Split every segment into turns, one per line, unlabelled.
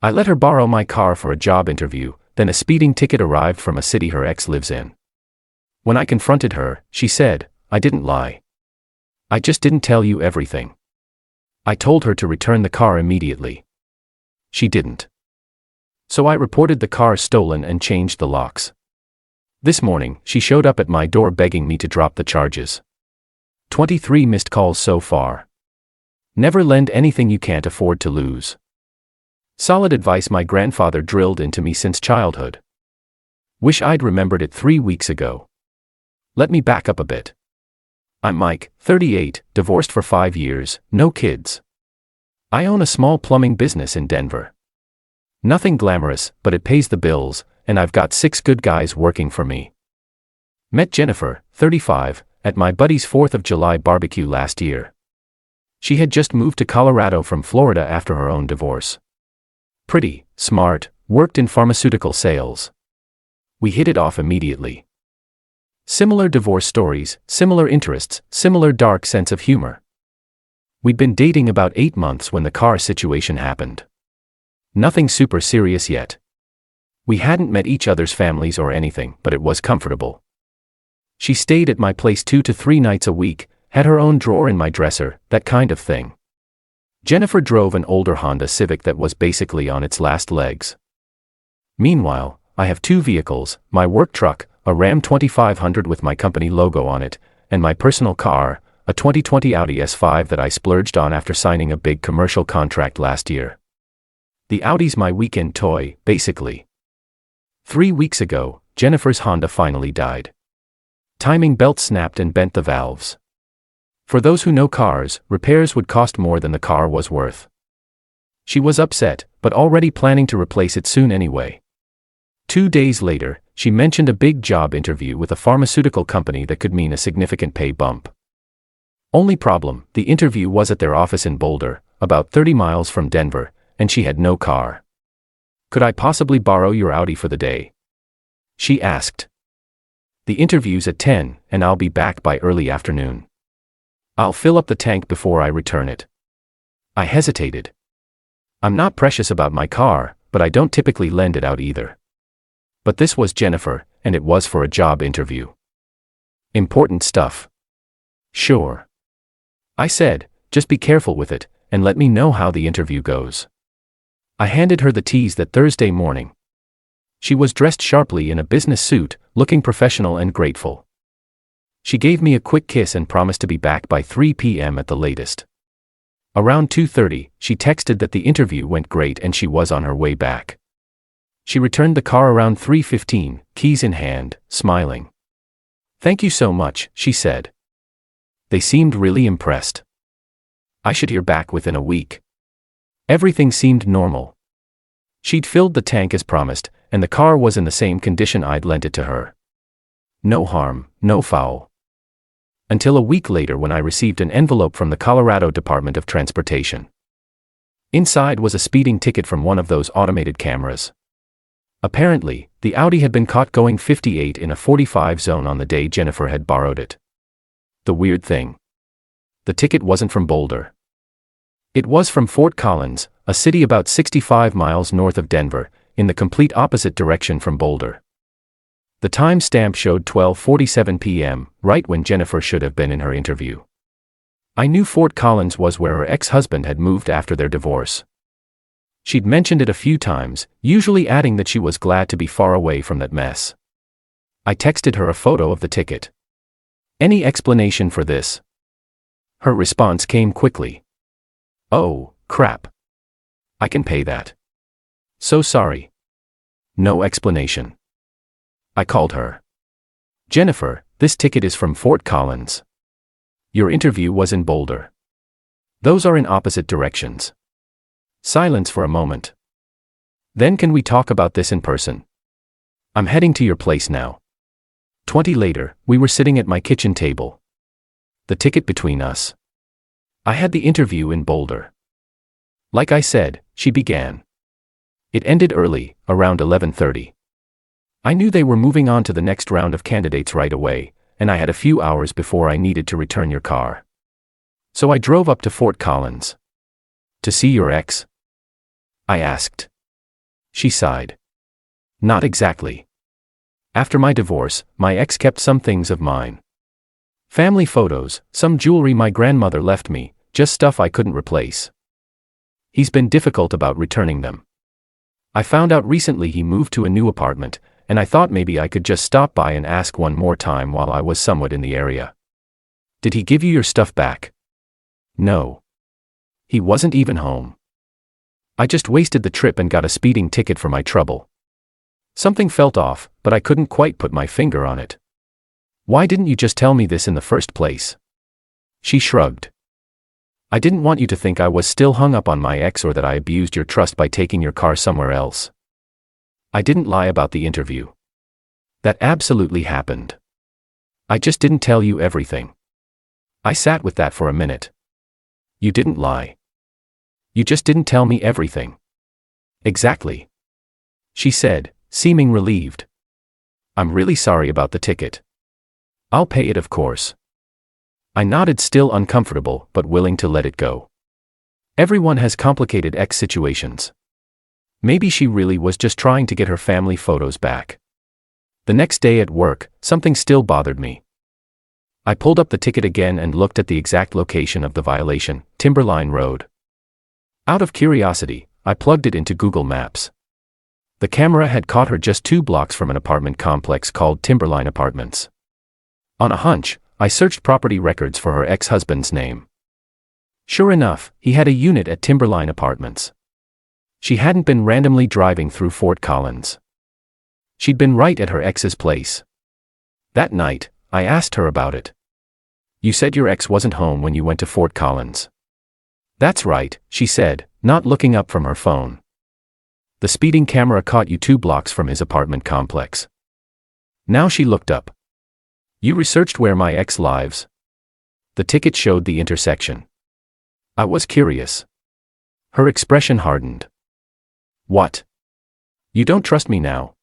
I let her borrow my car for a job interview, then a speeding ticket arrived from a city her ex lives in. When I confronted her, she said, "I didn't lie. I just didn't tell you everything." I told her to return the car immediately. She didn't. So I reported the car stolen and changed the locks. This morning, she showed up at my door begging me to drop the charges. 23 missed calls so far. Never lend anything you can't afford to lose. Solid advice my grandfather drilled into me since childhood. Wish I'd remembered it 3 weeks ago. Let me back up a bit. I'm Mike, 38, divorced for 5 years, no kids. I own a small plumbing business in Denver. Nothing glamorous, but it pays the bills, and I've got 6 good guys working for me. Met Jennifer, 35, at my buddy's 4th of July barbecue last year. She had just moved to Colorado from Florida after her own divorce. Pretty, smart, worked in pharmaceutical sales. We hit it off immediately. Similar divorce stories, similar interests, similar dark sense of humor. We'd been dating about 8 months when the car situation happened. Nothing super serious yet. We hadn't met each other's families or anything, but it was comfortable. She stayed at my place 2 to 3 nights a week, had her own drawer in my dresser, that kind of thing. Jennifer drove an older Honda Civic that was basically on its last legs. Meanwhile, I have 2 vehicles, my work truck, a Ram 2500 with my company logo on it, and my personal car, a 2020 Audi S5 that I splurged on after signing a big commercial contract last year. The Audi's my weekend toy, basically. 3 weeks ago, Jennifer's Honda finally died. Timing belt snapped and bent the valves. For those who know cars, repairs would cost more than the car was worth. She was upset, but already planning to replace it soon anyway. 2 days later, she mentioned a big job interview with a pharmaceutical company that could mean a significant pay bump. Only problem, the interview was at their office in Boulder, about 30 miles from Denver, and she had no car. "Could I possibly borrow your Audi for the day?" she asked. "The interview's at 10, and I'll be back by early afternoon. I'll fill up the tank before I return it." I hesitated. I'm not precious about my car, but I don't typically lend it out either. But this was Jennifer, and it was for a job interview. Important stuff. "Sure," I said, "just be careful with it, and let me know how the interview goes." I handed her the keys that Thursday morning. She was dressed sharply in a business suit, looking professional and grateful. She gave me a quick kiss and promised to be back by 3 p.m. at the latest. Around 2:30, she texted that the interview went great and she was on her way back. She returned the car around 3:15, keys in hand, smiling. "Thank you so much," she said. They seemed really impressed. I should hear back within a week. Everything seemed normal. She'd filled the tank as promised, and the car was in the same condition I'd lent it to her. No harm, no foul. Until a week later when I received an envelope from the Colorado Department of Transportation. Inside was a speeding ticket from one of those automated cameras. Apparently, the Audi had been caught going 58 in a 45 zone on the day Jennifer had borrowed it. The weird thing. The ticket wasn't from Boulder. It was from Fort Collins, a city about 65 miles north of Denver, in the complete opposite direction from Boulder. The time stamp showed 12:47 p.m., right when Jennifer should have been in her interview. I knew Fort Collins was where her ex-husband had moved after their divorce. She'd mentioned it a few times, usually adding that she was glad to be far away from that mess. I texted her a photo of the ticket. "Any explanation for this?" Her response came quickly. "Oh, crap. I can pay that. So sorry." No explanation. I called her. "Jennifer, this ticket is from Fort Collins. Your interview was in Boulder. Those are in opposite directions." Silence for a moment. "Then can we talk about this in person? I'm heading to your place now." 20 later, we were sitting at my kitchen table. The ticket between us. I had the interview in Boulder. Like I said, she began. It ended early, around 11:30. I knew they were moving on to the next round of candidates right away, and I had a few hours before I needed to return your car. So I drove up to Fort Collins. "To see your ex?" I asked. She sighed. Not exactly. After my divorce, my ex kept some things of mine. Family photos, some jewelry my grandmother left me, just stuff I couldn't replace. He's been difficult about returning them. I found out recently he moved to a new apartment, and I thought maybe I could just stop by and ask one more time while I was somewhat in the area. Did he give you your stuff back? No. He wasn't even home. I just wasted the trip and got a speeding ticket for my trouble. Something felt off, but I couldn't quite put my finger on it. Why didn't you just tell me this in the first place? She shrugged. I didn't want you to think I was still hung up on my ex or that I abused your trust by taking your car somewhere else. I didn't lie about the interview. That absolutely happened. I just didn't tell you everything. I sat with that for a minute. You didn't lie. You just didn't tell me everything. Exactly. She said, seeming relieved. I'm really sorry about the ticket. I'll pay it, of course. I nodded, still uncomfortable, but willing to let it go. Everyone has complicated ex situations. Maybe she really was just trying to get her family photos back. The next day at work, something still bothered me. I pulled up the ticket again and looked at the exact location of the violation, Timberline Road. Out of curiosity, I plugged it into Google Maps. The camera had caught her just 2 blocks from an apartment complex called Timberline Apartments. On a hunch, I searched property records for her ex-husband's name. Sure enough, he had a unit at Timberline Apartments. She hadn't been randomly driving through Fort Collins. She'd been right at her ex's place. That night, I asked her about it. You said your ex wasn't home when you went to Fort Collins. That's right, she said, not looking up from her phone. The speeding camera caught you 2 blocks from his apartment complex. Now she looked up. You researched where my ex lives? The ticket showed the intersection. I was curious. Her expression hardened. What? You don't trust me now?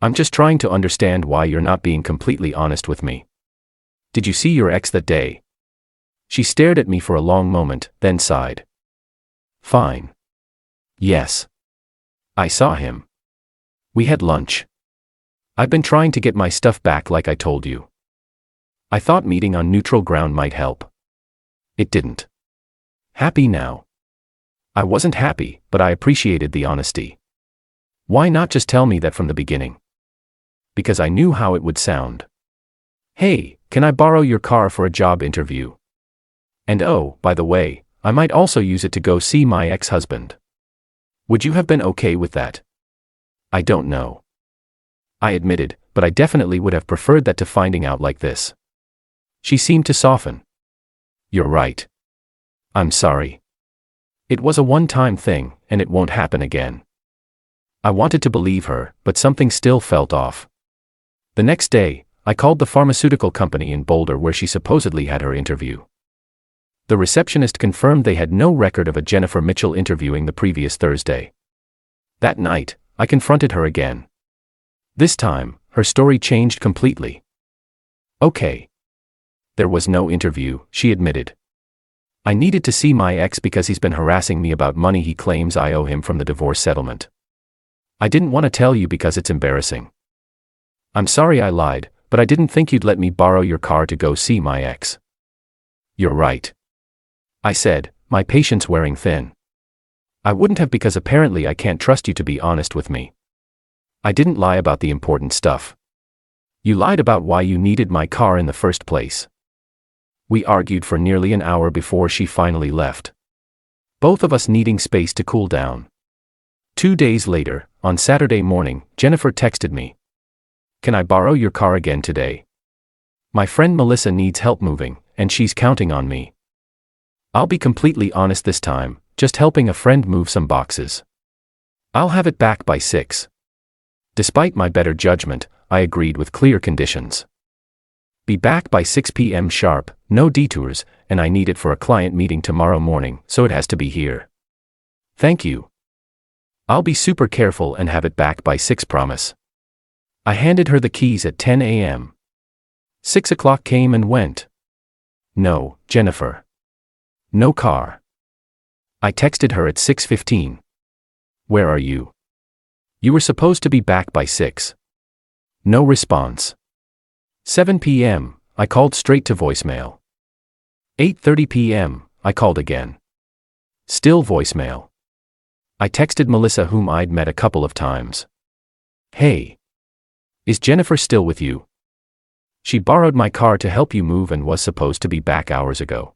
I'm just trying to understand why you're not being completely honest with me. Did you see your ex that day? She stared at me for a long moment, then sighed. Fine. Yes. I saw him. We had lunch. I've been trying to get my stuff back like I told you. I thought meeting on neutral ground might help. It didn't. Happy now? I wasn't happy, but I appreciated the honesty. Why not just tell me that from the beginning? Because I knew how it would sound. Hey, can I borrow your car for a job interview? And oh, by the way, I might also use it to go see my ex-husband. Would you have been okay with that? I don't know. I admitted, but I definitely would have preferred that to finding out like this. She seemed to soften. You're right. I'm sorry. It was a one-time thing, and it won't happen again. I wanted to believe her, but something still felt off. The next day, I called the pharmaceutical company in Boulder where she supposedly had her interview. The receptionist confirmed they had no record of a Jennifer Mitchell interviewing the previous Thursday. That night, I confronted her again. This time, her story changed completely. Okay. There was no interview, she admitted. I needed to see my ex because he's been harassing me about money he claims I owe him from the divorce settlement. I didn't want to tell you because it's embarrassing. I'm sorry I lied, but I didn't think you'd let me borrow your car to go see my ex. You're right. I said, my patience wearing thin. I wouldn't have because apparently I can't trust you to be honest with me. I didn't lie about the important stuff. You lied about why you needed my car in the first place. We argued for nearly an hour before she finally left. Both of us needing space to cool down. 2 days later, on Saturday morning, Jennifer texted me. Can I borrow your car again today? My friend Melissa needs help moving, and she's counting on me. I'll be completely honest this time, just helping a friend move some boxes. I'll have it back by 6. Despite my better judgment, I agreed with clear conditions. Be back by 6 p.m. sharp, no detours, and I need it for a client meeting tomorrow morning, so it has to be here. Thank you. I'll be super careful and have it back by 6, promise. I handed her the keys at 10 a.m. 6 o'clock came and went. No, Jennifer. No car. I texted her at 6:15. Where are you? You were supposed to be back by 6. No response. 7 p.m., I called straight to voicemail. 8:30 p.m., I called again. Still voicemail. I texted Melissa, whom I'd met a couple of times. Hey. Is Jennifer still with you? She borrowed my car to help you move and was supposed to be back hours ago.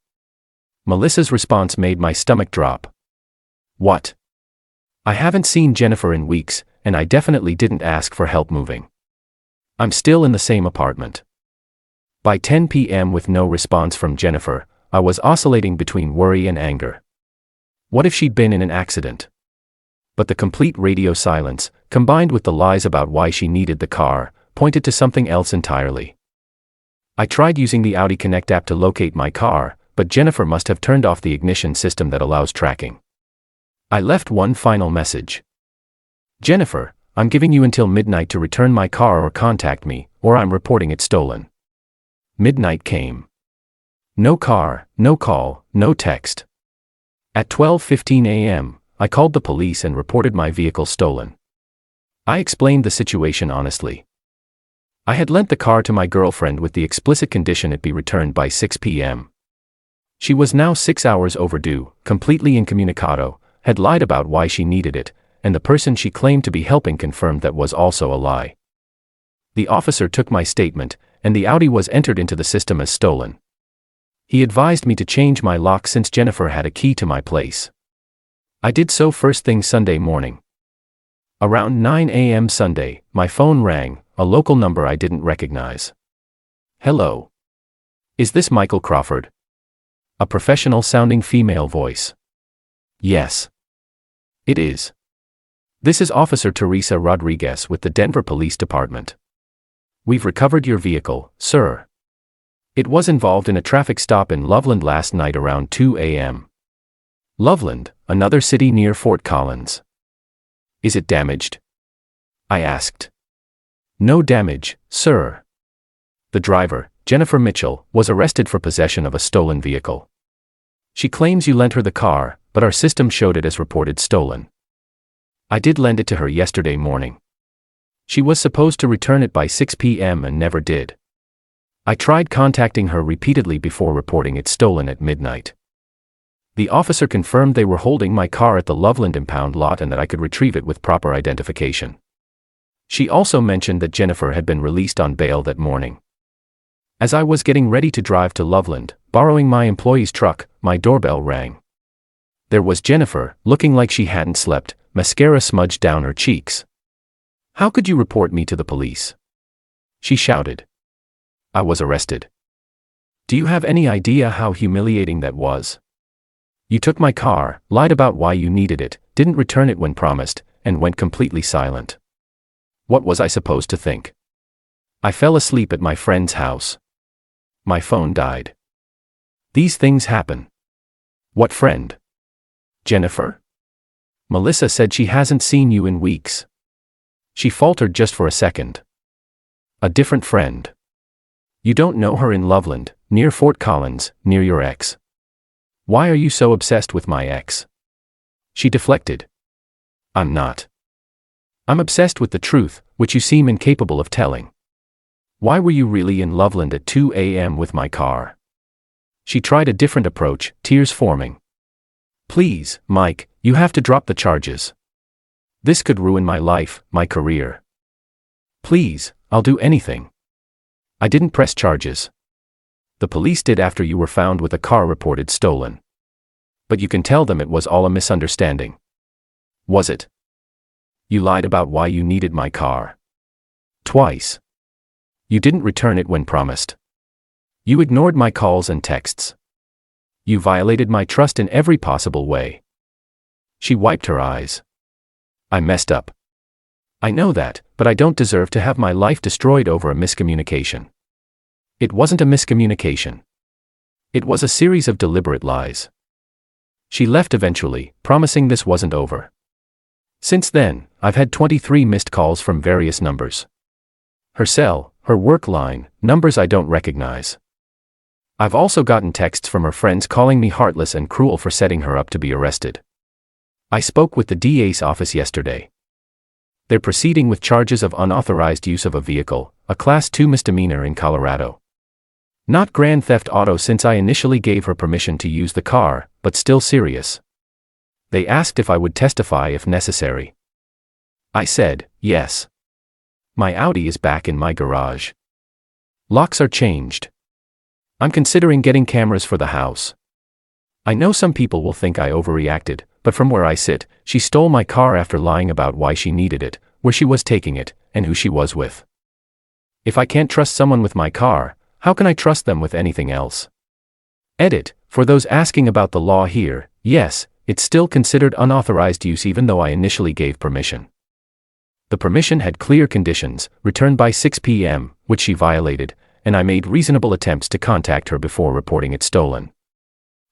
Melissa's response made my stomach drop. What? I haven't seen Jennifer in weeks, and I definitely didn't ask for help moving. I'm still in the same apartment. By 10 p.m. with no response from Jennifer, I was oscillating between worry and anger. What if she'd been in an accident? But the complete radio silence, combined with the lies about why she needed the car, pointed to something else entirely. I tried using the Audi Connect app to locate my car, but Jennifer must have turned off the ignition system that allows tracking. I left one final message. Jennifer, I'm giving you until midnight to return my car or contact me, or I'm reporting it stolen. Midnight came. No car, no call, no text. At 12:15 a.m., I called the police and reported my vehicle stolen. I explained the situation honestly. I had lent the car to my girlfriend with the explicit condition it be returned by 6 p.m. She was now 6 hours overdue, completely incommunicado, had lied about why she needed it, and the person she claimed to be helping confirmed that was also a lie. The officer took my statement, and the Audi was entered into the system as stolen. He advised me to change my lock since Jennifer had a key to my place. I did so first thing Sunday morning. Around 9 a.m. Sunday, my phone rang, a local number I didn't recognize. Hello. Is this Michael Crawford? A professional-sounding female voice. Yes. It is. This is Officer Teresa Rodriguez with the Denver Police Department. We've recovered your vehicle, sir. It was involved in a traffic stop in Loveland last night around 2 a.m. Loveland, another city near Fort Collins. Is it damaged? I asked. No damage, sir. The driver, Jennifer Mitchell, was arrested for possession of a stolen vehicle. She claims you lent her the car, but our system showed it as reported stolen. I did lend it to her yesterday morning. She was supposed to return it by 6 p.m. and never did. I tried contacting her repeatedly before reporting it stolen at midnight. The officer confirmed they were holding my car at the Loveland impound lot and that I could retrieve it with proper identification. She also mentioned that Jennifer had been released on bail that morning. As I was getting ready to drive to Loveland, borrowing my employee's truck, my doorbell rang. There was Jennifer, looking like she hadn't slept, mascara smudged down her cheeks. How could you report me to the police? She shouted. I was arrested. Do you have any idea how humiliating that was? You took my car, lied about why you needed it, didn't return it when promised, and went completely silent. What was I supposed to think? I fell asleep at my friend's house. My phone died. These things happen. What friend? Jennifer? Melissa said she hasn't seen you in weeks. She faltered just for a second. A different friend. You don't know her in Loveland, near Fort Collins, near your ex. Why are you so obsessed with my ex? She deflected. I'm not. I'm obsessed with the truth, which you seem incapable of telling. Why were you really in Loveland at 2 a.m. with my car? She tried a different approach, tears forming. Please, Mike, you have to drop the charges. This could ruin my life, my career. Please, I'll do anything. I didn't press charges. The police did after you were found with a car reported stolen. But you can tell them it was all a misunderstanding. Was it? You lied about why you needed my car. Twice. You didn't return it when promised. You ignored my calls and texts. You violated my trust in every possible way. She wiped her eyes. I messed up. I know that, but I don't deserve to have my life destroyed over a miscommunication. It wasn't a miscommunication. It was a series of deliberate lies. She left eventually, promising this wasn't over. Since then, I've had 23 missed calls from various numbers. Her cell, her work line, numbers I don't recognize. I've also gotten texts from her friends calling me heartless and cruel for setting her up to be arrested. I spoke with the DA's office yesterday. They're proceeding with charges of unauthorized use of a vehicle, a Class 2 misdemeanor in Colorado. Not grand theft auto since I initially gave her permission to use the car, but still serious. They asked if I would testify if necessary. I said, yes. My Audi is back in my garage. Locks are changed. I'm considering getting cameras for the house. I know some people will think I overreacted, but from where I sit, she stole my car after lying about why she needed it, where she was taking it, and who she was with. If I can't trust someone with my car, how can I trust them with anything else? Edit: for those asking about the law here, yes, it's still considered unauthorized use even though I initially gave permission. The permission had clear conditions, returned by 6 p.m., which she violated, and I made reasonable attempts to contact her before reporting it stolen.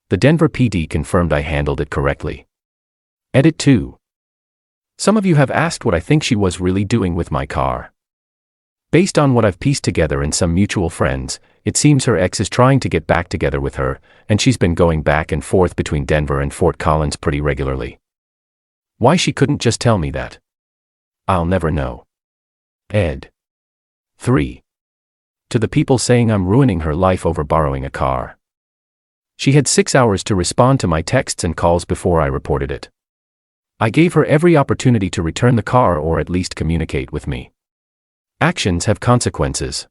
The Denver PD confirmed I handled it correctly. Edit 2. Some of you have asked what I think she was really doing with my car. Based on what I've pieced together in some mutual friends, it seems her ex is trying to get back together with her, and she's been going back and forth between Denver and Fort Collins pretty regularly. Why she couldn't just tell me that? I'll never know. Ed. 3. To the people saying I'm ruining her life over borrowing a car. She had 6 hours to respond to my texts and calls before I reported it. I gave her every opportunity to return the car or at least communicate with me. Actions have consequences.